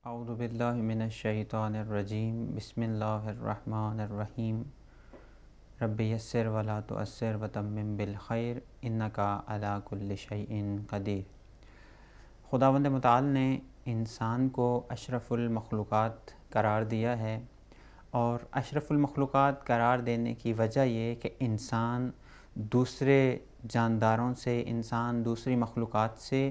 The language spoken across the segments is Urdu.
اعوذ باللہ من الشیطان الرجیم بسم اللہ الرحمن الرحیم رب یسر ولا تعسر وتمم بالخیر انک علی کل شیء قدیر۔ خداوند متعال نے انسان کو اشرف المخلوقات قرار دیا ہے، اور اشرف المخلوقات قرار دینے کی وجہ یہ کہ انسان دوسرے جانداروں سے، انسان دوسری مخلوقات سے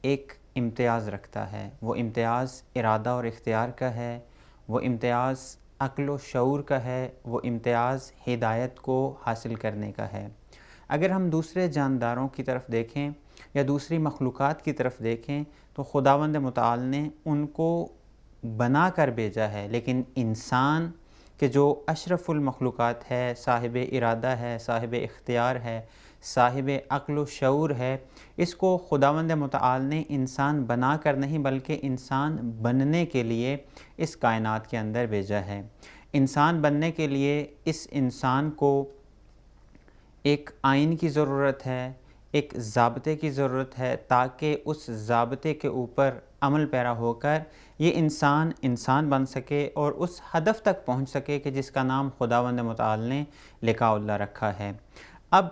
ایک امتیاز رکھتا ہے۔ وہ امتیاز ارادہ اور اختیار کا ہے، وہ امتیاز عقل و شعور کا ہے، وہ امتیاز ہدایت کو حاصل کرنے کا ہے۔ اگر ہم دوسرے جانداروں کی طرف دیکھیں یا دوسری مخلوقات کی طرف دیکھیں تو خداوند متعال نے ان کو بنا کر بھیجا ہے، لیکن انسان کہ جو اشرف المخلوقات ہے، صاحب ارادہ ہے، صاحب اختیار ہے، صاحب عقل و شعور ہے، اس کو خداوند متعال نے انسان بنا کر نہیں بلکہ انسان بننے کے لیے اس کائنات کے اندر بھیجا ہے۔ انسان بننے کے لیے اس انسان کو ایک آئین کی ضرورت ہے، ایک ضابطے کی ضرورت ہے، تاکہ اس ضابطے کے اوپر عمل پیرا ہو کر یہ انسان بن سکے اور اس ہدف تک پہنچ سکے کہ جس کا نام خداوند متعال نے لقاء اللہ رکھا ہے۔ اب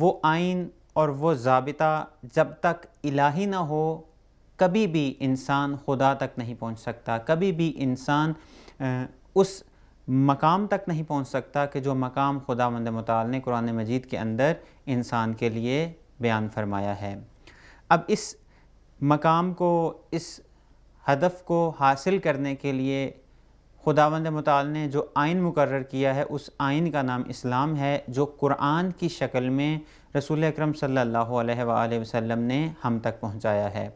وہ آئین اور وہ ضابطہ جب تک الہی نہ ہو کبھی بھی انسان خدا تک نہیں پہنچ سکتا، کبھی بھی انسان اس مقام تک نہیں پہنچ سکتا کہ جو مقام خداوند متعال نے قرآن مجید کے اندر انسان کے لیے بیان فرمایا ہے۔ اب اس مقام کو، اس ہدف کو حاصل کرنے کے لیے خداوند متعال نے جو آئین مقرر کیا ہے، اس آئین کا نام اسلام ہے، جو قرآن کی شکل میں رسول اکرم صلی اللہ علیہ وآلہ وسلم نے ہم تک پہنچایا ہے۔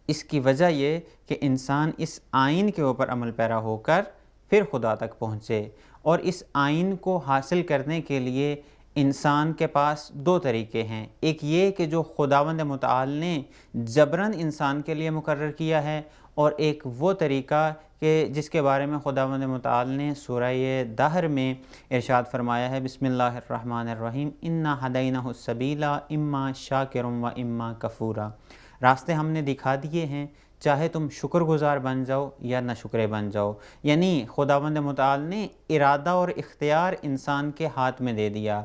اس کی وجہ یہ کہ انسان اس آئین کے اوپر عمل پیرا ہو کر پھر خدا تک پہنچے، اور اس آئین کو حاصل کرنے کے لیے انسان کے پاس دو طریقے ہیں۔ ایک یہ کہ جو خداوند متعال نے جبراً انسان کے لیے مقرر کیا ہے، اور ایک وہ طریقہ کہ جس کے بارے میں خداوند متعال نے سورہ دہر میں ارشاد فرمایا ہے، بسم اللہ الرحمن الرحیم انا ہدیناہ السبیل اما شاکرا و اما کفورا۔ راستے ہم نے دکھا دیے ہیں، چاہے تم شکر گزار بن جاؤ یا نہ شکرے بن جاؤ۔ یعنی خداوند متعال نے ارادہ اور اختیار انسان کے ہاتھ میں دے دیا،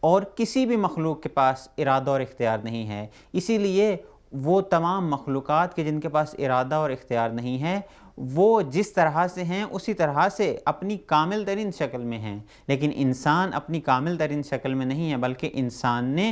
اور کسی بھی مخلوق کے پاس ارادہ اور اختیار نہیں ہے۔ اسی لیے وہ تمام مخلوقات کے جن کے پاس ارادہ اور اختیار نہیں ہے، وہ جس طرح سے ہیں اسی طرح سے اپنی کامل ترین شکل میں ہیں، لیکن انسان اپنی کامل ترین شکل میں نہیں ہے، بلکہ انسان نے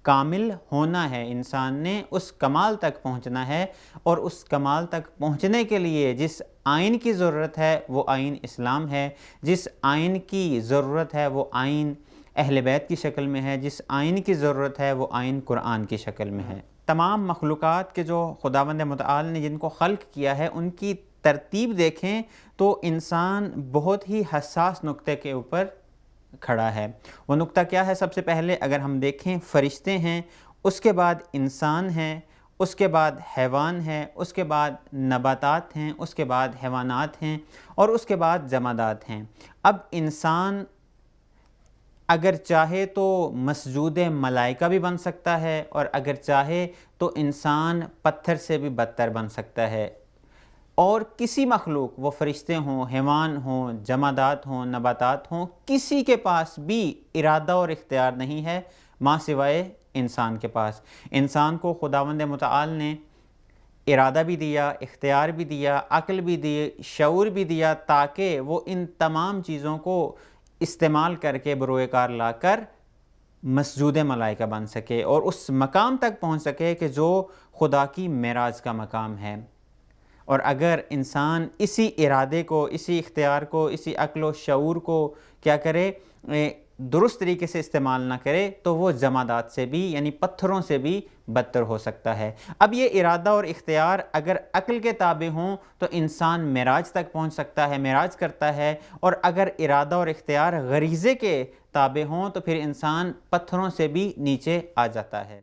کامل ہونا ہے، انسان نے اس کمال تک پہنچنا ہے، اور اس کمال تک پہنچنے کے لیے جس آئین کی ضرورت ہے وہ آئین اسلام ہے، جس آئین کی ضرورت ہے وہ آئین اہل بیت کی شکل میں ہے، جس آئین کی ضرورت ہے وہ آئین قرآن کی شکل میں ہے۔ تمام مخلوقات کے جو خداوند متعال نے جن کو خلق کیا ہے، ان کی ترتیب دیکھیں تو انسان بہت ہی حساس نقطے کے اوپر کھڑا ہے۔ وہ نقطہ کیا ہے؟ سب سے پہلے اگر ہم دیکھیں، فرشتے ہیں، اس کے بعد انسان ہیں، اس کے بعد حیوان ہے، اس کے بعد نباتات ہیں، اس کے بعد حیوانات ہیں، اور اس کے بعد جمادات ہیں۔ اب انسان اگر چاہے تو مسجود ملائکہ بھی بن سکتا ہے، اور اگر چاہے تو انسان پتھر سے بھی بدتر بن سکتا ہے، اور کسی مخلوق، وہ فرشتے ہوں، حیوان ہوں، جمادات ہوں، نباتات ہوں، کسی کے پاس بھی ارادہ اور اختیار نہیں ہے ماں سوائے انسان کے پاس۔ انسان کو خداوند متعال نے ارادہ بھی دیا، اختیار بھی دیا، عقل بھی دی، شعور بھی دیا، تاکہ وہ ان تمام چیزوں کو استعمال کر کے بروئے کار لا کر مسجود ملائکہ بن سکے، اور اس مقام تک پہنچ سکے کہ جو خدا کی معراج کا مقام ہے۔ اور اگر انسان اسی ارادے کو، اسی اختیار کو، اسی عقل و شعور کو کیا کرے، درست طریقے سے استعمال نہ کرے، تو وہ جمادات سے بھی، یعنی پتھروں سے بھی بدتر ہو سکتا ہے۔ اب یہ ارادہ اور اختیار اگر عقل کے تابع ہوں تو انسان معراج تک پہنچ سکتا ہے، معراج کرتا ہے، اور اگر ارادہ اور اختیار غریزے کے تابع ہوں تو پھر انسان پتھروں سے بھی نیچے آ جاتا ہے۔